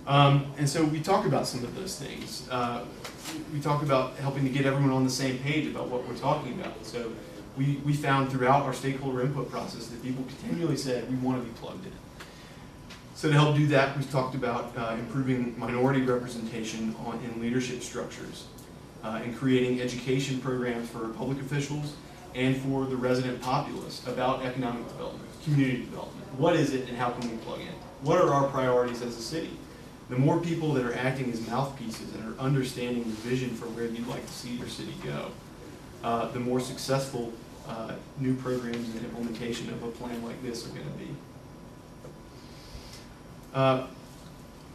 And so we talk about some of those things. We talk about helping to get everyone on the same page about what we're talking about. So we found throughout our stakeholder input process that people continually said, we want to be plugged in. So to help do that, we've talked about improving minority representation in leadership structures, and creating education programs for public officials and for the resident populace about economic development, community development. What is it and how can we plug in? What are our priorities as a city? The more people that are acting as mouthpieces and are understanding the vision for where you'd like to see your city go, the more successful new programs and implementation of a plan like this are going to be.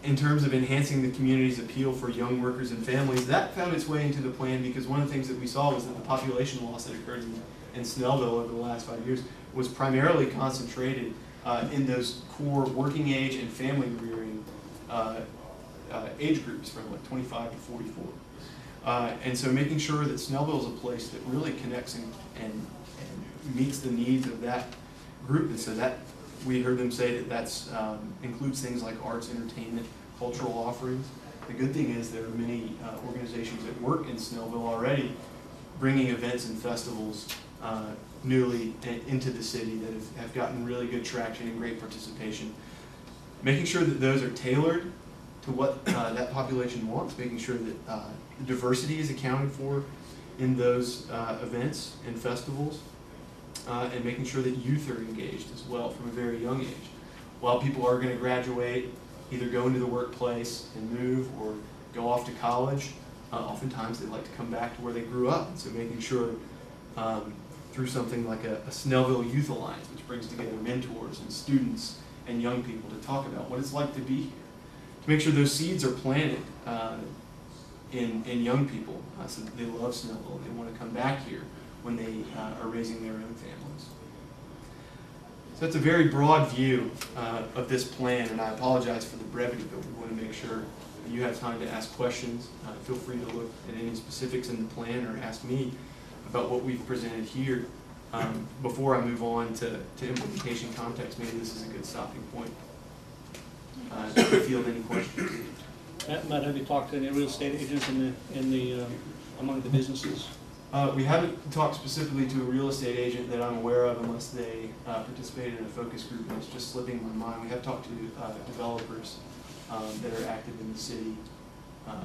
In terms of enhancing the community's appeal for young workers and families, that found its way into the plan because one of the things that we saw was that the population loss that occurred in Snellville over the last 5 years was primarily concentrated in those core working age and family rearing age groups from like 25 to 44. And so making sure that Snellville is a place that really connects and meets the needs of that group. And so that we heard them say that that's includes things like arts, entertainment, cultural offerings. The good thing is there are many organizations that work in Snellville already, bringing events and festivals newly into the city that have gotten really good traction and great participation. Making sure that those are tailored to what that population wants, making sure that the diversity is accounted for in those events and festivals. And making sure that youth are engaged as well from a very young age. While people are going to graduate, either go into the workplace and move or go off to college, oftentimes they like to come back to where they grew up. And so making sure through something like a Snellville Youth Alliance, which brings together mentors and students and young people to talk about what it's like to be here. To make sure those seeds are planted in young people so that they love Snellville, they want to come back here when they are raising their own families. So that's a very broad view of this plan, and I apologize for the brevity, but we want to make sure that you have time to ask questions. Feel free to look at any specifics in the plan or ask me about what we've presented here. Before I move on to implementation context, maybe this is a good stopping point. Do you field any questions? Matt, have you talked to any real estate agents among the businesses? We haven't talked specifically to a real estate agent that I'm aware of unless they participated in a focus group, and it's just slipping my mind. We have talked to developers that are active in the city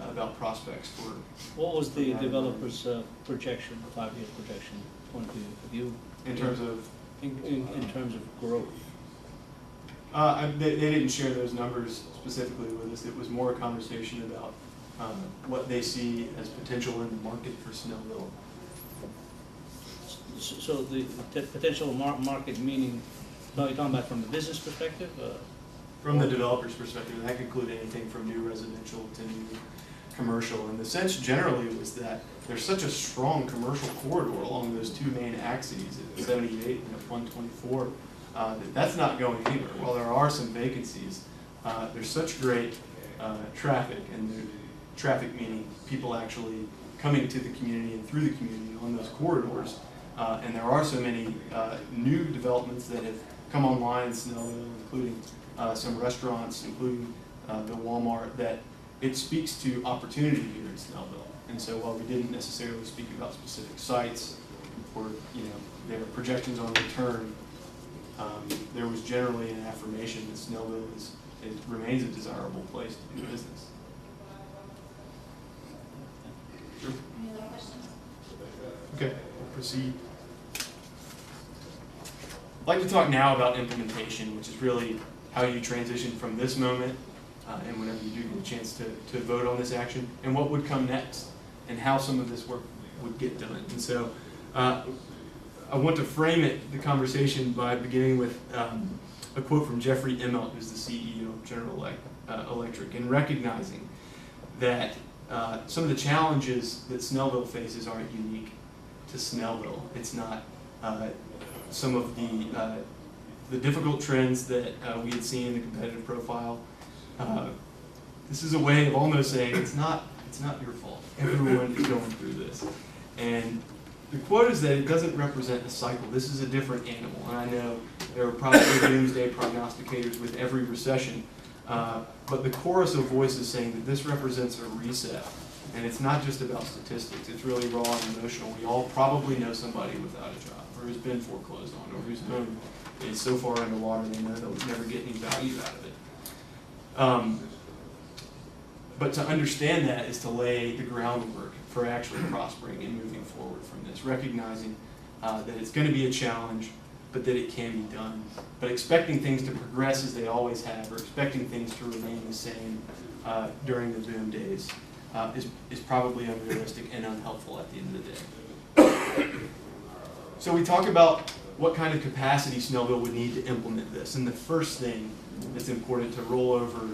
about prospects for... What was the developer's projection, 5-year projection, point of view? In terms of? In terms of growth. They didn't share those numbers specifically with us. It was more a conversation about what they see as potential in the market for Snellville. So the potential market meaning, no, you're talking about from the business perspective? From the developer's perspective, and that could include anything from new residential to new commercial. And the sense generally was that there's such a strong commercial corridor along those two main axes at 78 and at 124 that's not going anywhere. While there are some vacancies, there's such great traffic, and traffic meaning people actually coming to the community and through the community on those corridors. And there are so many new developments that have come online in Snellville, including some restaurants, including the Walmart, that it speaks to opportunity here in Snellville. And so while we didn't necessarily speak about specific sites or their projections on return, there was generally an affirmation that Snellville remains a desirable place to do business. Sure. Any other questions? Okay, we'll proceed. I'd like to talk now about implementation, which is really how you transition from this moment and whenever you do get a chance to vote on this action, and what would come next, and how some of this work would get done. And so I want to frame the conversation by beginning with a quote from Jeffrey Immelt, who's the CEO of General Electric, and recognizing that some of the challenges that Snellville faces aren't unique to Snellville. It's not some of the difficult trends that we had seen in the competitive profile. This is a way of almost saying it's not your fault. Everyone is going through this. And the quote is that it doesn't represent a cycle. This is a different animal. And I know there are probably doomsday prognosticators with every recession. But the chorus of voices saying that this represents a reset. And it's not just about statistics, it's really raw and emotional. We all probably know somebody without a job, or who's been foreclosed on, or whose home is so far underwater they know they'll never get any value out of it. But to understand that is to lay the groundwork for actually prospering and moving forward from this, recognizing that it's going to be a challenge, but that it can be done. But expecting things to progress as they always have, or expecting things to remain the same during the boom days is probably unrealistic and unhelpful at the end of the day. So we talk about what kind of capacity Snellville would need to implement this. And the first thing that's important to roll over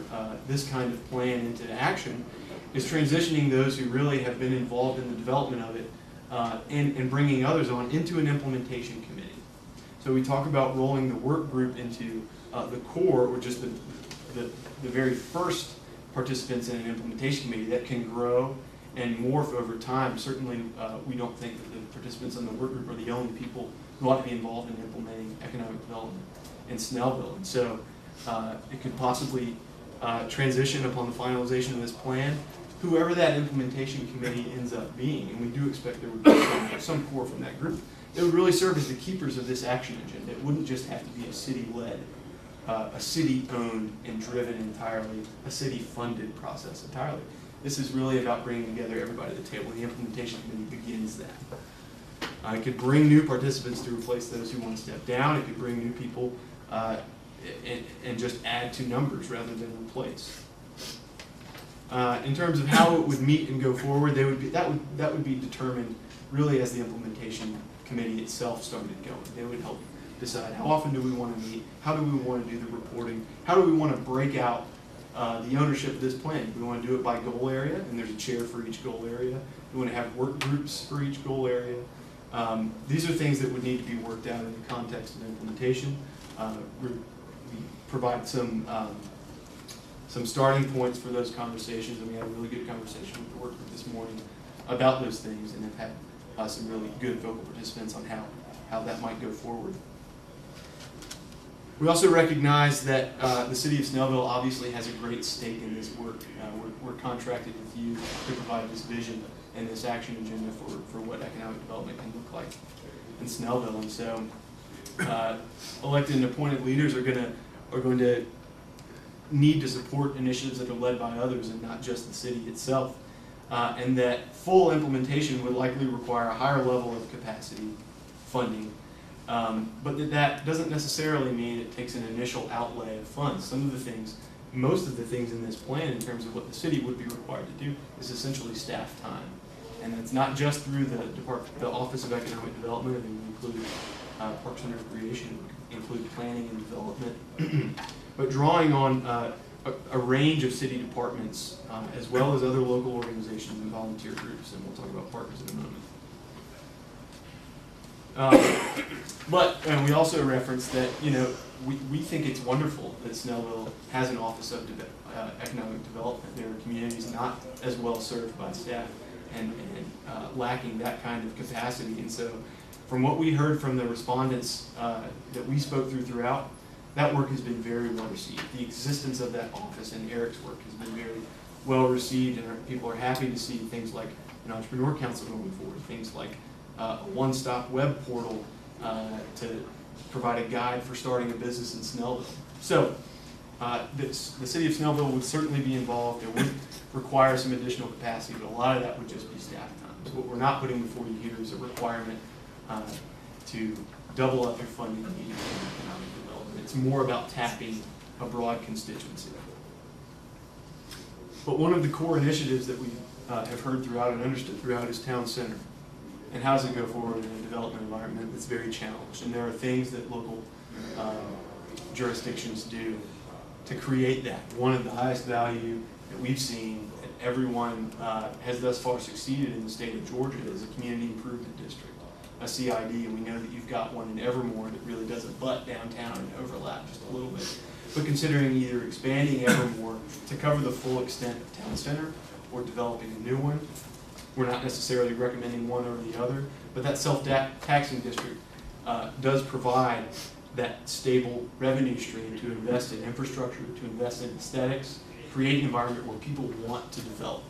this kind of plan into action is transitioning those who really have been involved in the development of it and bringing others on into an implementation committee. So we talk about rolling the work group into the core, or just the very first participants in an implementation committee that can grow and morph over time. Certainly, we don't think that the participants in the work group are the only people who ought to be involved in implementing economic development in Snellville. And so it could possibly transition upon the finalization of this plan, whoever that implementation committee ends up being, and we do expect there would be some core from that group. It would really serve as the keepers of this action agenda. It wouldn't just have to be a city-led, a city-owned and driven entirely, a city-funded process entirely. This is really about bringing together everybody at the table. The implementation committee begins that. It could bring new participants to replace those who want to step down. It could bring new people and just add to numbers rather than replace. In terms of how it would meet and go forward, that would be determined really as the implementation committee itself started going. They would help decide how often do we want to meet, how do we want to do the reporting, how do we want to break out the ownership of this plan. Do we want to do it by goal area, and there's a chair for each goal area? Do we want to have work groups for each goal area? These are things that would need to be worked out in the context of implementation. We provide some starting points for those conversations, and we had a really good conversation with the work group this morning about those things, and have had some really good vocal participants on how that might go forward. We also recognize that the city of Snellville obviously has a great stake in this work. We're contracted with you to provide this vision and this action agenda for what economic development can look like in Snellville. And so elected and appointed leaders are going to need to support initiatives that are led by others and not just the city itself. And that full implementation would likely require a higher level of capacity funding. But that doesn't necessarily mean it takes an initial outlay of funds. Most of the things in this plan in terms of what the city would be required to do is essentially staff time. And it's not just through the Office of Economic Development. It would include Parks and Recreation, include planning and development. But drawing on a range of city departments as well as other local organizations and volunteer groups, and we'll talk about partners in a moment. And we also referenced that, we think it's wonderful that Snellville has an Office of Economic Development. There are communities not as well served by staff and lacking that kind of capacity. And so from what we heard from the respondents that we spoke throughout, that work has been very well received. The existence of that office and Eric's work has been very well received, and people are happy to see things like an entrepreneur council moving forward, things like a one-stop web portal to provide a guide for starting a business in Snellville. So the city of Snellville would certainly be involved. It would require some additional capacity, but a lot of that would just be staff time. So what we're not putting before you here is a requirement to double up your funding in economic development. It's more about tapping a broad constituency. But one of the core initiatives that we have heard throughout and understood throughout is town center. And how does it go forward in a development environment that's very challenged? And there are things that local jurisdictions do to create that. One of the highest value that we've seen that everyone has thus far succeeded in the state of Georgia is a community improvement district, a CID, and we know that you've got one in Evermore that really doesn't butt downtown and overlap just a little bit. But considering either expanding Evermore to cover the full extent of town center or developing a new one, we're not necessarily recommending one over the other, but that self-taxing district does provide that stable revenue stream to invest in infrastructure, to invest in aesthetics, create an environment where people want to develop.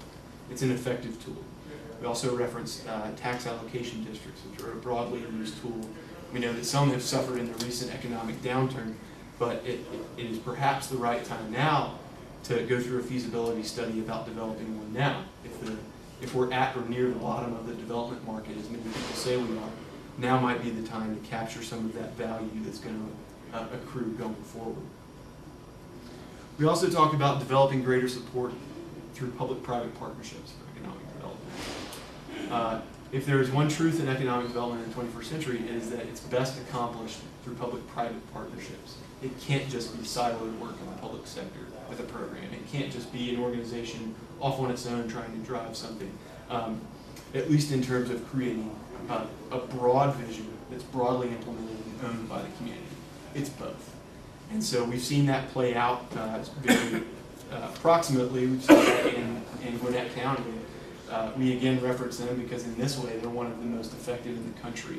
It's an effective tool. We also reference tax allocation districts, which are a broadly used tool. We know that some have suffered in the recent economic downturn, but it is perhaps the right time now to go through a feasibility study about developing one now. If we're at or near the bottom of the development market, as many people say we are, now might be the time to capture some of that value that's going to accrue going forward. We also talked about developing greater support through public-private partnerships for economic development. If there is one truth in economic development in the 21st century, it is that it's best accomplished through public-private partnerships. It can't just be siloed work in the public sector with a program. It can't just be an organization off on its own trying to drive something, at least in terms of creating a broad vision that's broadly implemented and owned by the community. It's both. And so we've seen that play out very approximately. We've seen that in Gwinnett County. We again reference them because in this way they're one of the most effective in the country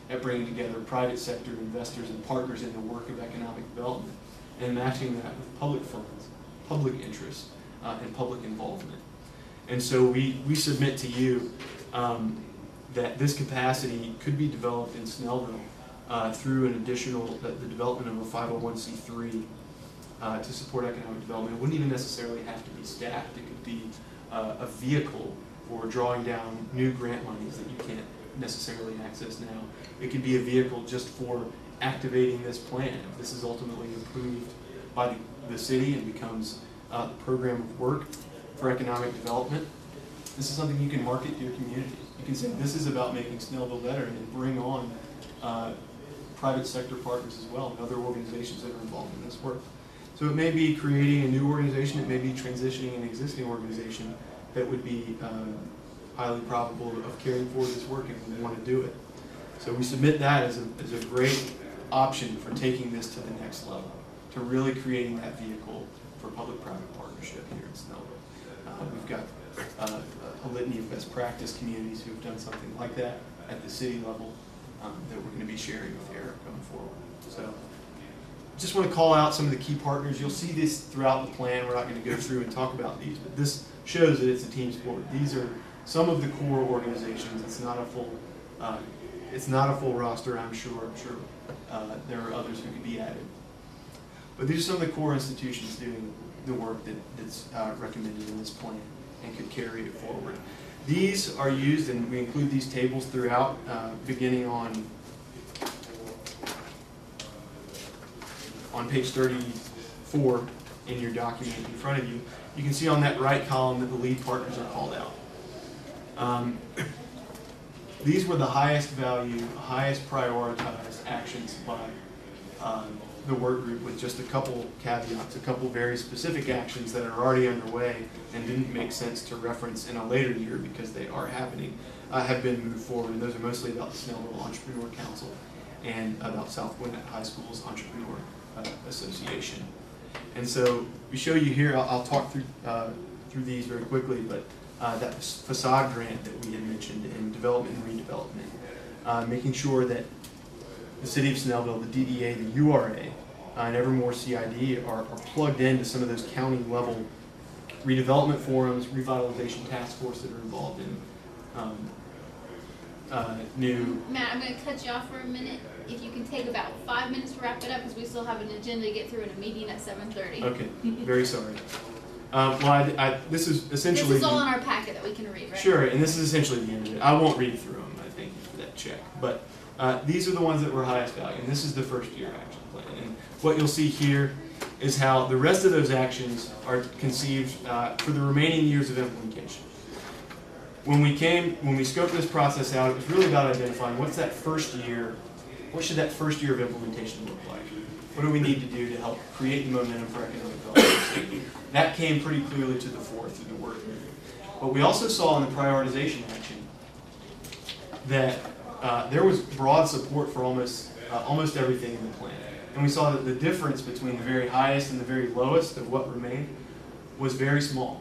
at bringing together private sector investors and partners in the work of economic development and matching that with public funds, public interest, and public involvement. And so we submit to you that this capacity could be developed in Snellville through an additional, the development of a 501c3 to support economic development. It wouldn't even necessarily have to be staffed. It could be a vehicle for drawing down new grant monies that you can't necessarily access now. It could be a vehicle just for activating this plan. If this is ultimately approved by the city and becomes the program of work for economic development, this is something you can market to your community. You can say this is about making Snellville better and bring on private sector partners as well and other organizations that are involved in this work. So it may be creating a new organization, it may be transitioning an existing organization that would be highly probable of carrying forward this work if we want to do it. So we submit that as a great option for taking this to the next level, to really creating that vehicle for public-private partnership here in Snellville. We've got a litany of best practice communities who have done something like that at the city level that we're going to be sharing with Eric going forward. So just want to call out some of the key partners. You'll see this throughout the plan. We're not going to go through and talk about these, but this shows that it's a team sport. These are some of the core organizations. It's not a full roster, I'm sure. There are others who could be added. But these are some of the core institutions doing the work that's recommended in this plan and could carry it forward. These are used, and we include these tables throughout, beginning on page 34 in your document in front of you. You can see on that right column that the lead partners are called out. These were the highest value, highest prioritized actions by the work group, with just a couple caveats, a couple very specific actions that are already underway and didn't make sense to reference in a later year because they are happening, have been moved forward. And those are mostly about the Snellville Entrepreneur Council and about South Gwinnett High School's Entrepreneur Association. And so we show you here, I'll talk through these very quickly, but that facade grant that we had mentioned in development and redevelopment, making sure that the City of Snellville, the DDA, the URA, and Evermore CID are plugged into some of those county level redevelopment forums, revitalization task force that are involved in new... Matt, I'm going to cut you off for a minute. If you can take about 5 minutes to wrap it up, because we still have an agenda to get through in a meeting at 7:30. Okay, very sorry. Well, this is essentially... This is all in our packet that we can read, right? Sure, and this is essentially the end of it. I won't read through them, I thank you for that check. But these are the ones that were highest value, and this is the first year action plan. And what you'll see here is how the rest of those actions are conceived for the remaining years of implementation. When we scoped this process out, it was really about identifying what should that first year of implementation look like? What do we need to do to help create the momentum for economic development? That came pretty clearly to the fore through the work group. But we also saw in the prioritization action that there was broad support for almost everything in the plan. And we saw that the difference between the very highest and the very lowest of what remained was very small.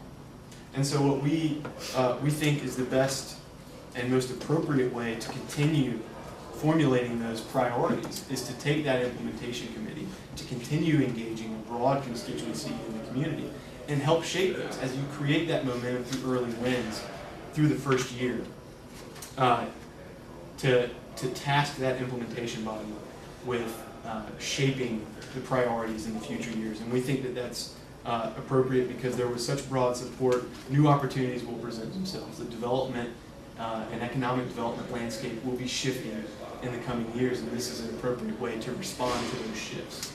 And so what we think is the best and most appropriate way to continue formulating those priorities is to take that implementation committee to continue engaging a broad constituency in the community and help shape those as you create that momentum through early wins through the first year, to task that implementation body with shaping the priorities in the future years. And we think that that's appropriate because there was such broad support. New opportunities will present themselves. The development and economic development landscape will be shifting in the coming years, and this is an appropriate way to respond to those shifts.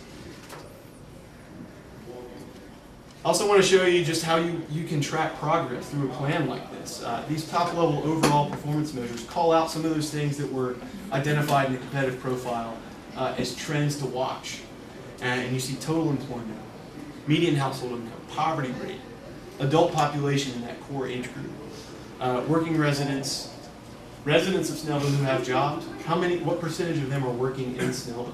I also want to show you just how you can track progress through a plan like this. These top-level overall performance measures call out some of those things that were identified in the competitive profile as trends to watch. And you see total employment, median household income, poverty rate, adult population in that core age group, working residents of Snellville who have jobs, what percentage of them are working in Snellville,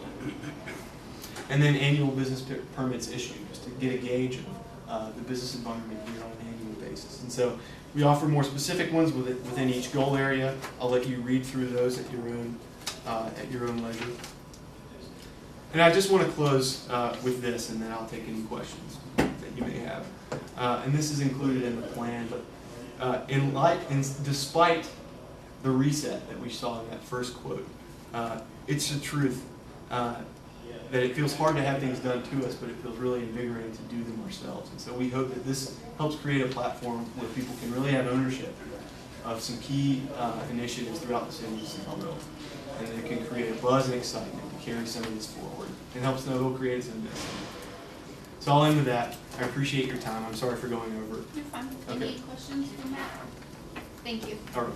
and then annual business permits issued, just to get a gauge of the business environment here on an annual basis. And so we offer more specific ones within each goal area. I'll let you read through those at your own leisure. And I just want to close with this, and then I'll take any questions that you may have. And this is included in the plan, but despite the reset that we saw in that first quote, it's the truth that it feels hard to have things done to us, but it feels really invigorating to do them ourselves. And so we hope that this helps create a platform where people can really have ownership of some key initiatives throughout the city of Snellville, and it can create a buzz and excitement to carry some of this forward and help Snellville create its own destiny. So I'll end with that. I appreciate your time. I'm sorry for going over. You're fine. Okay. Any questions from that? Thank you. All right.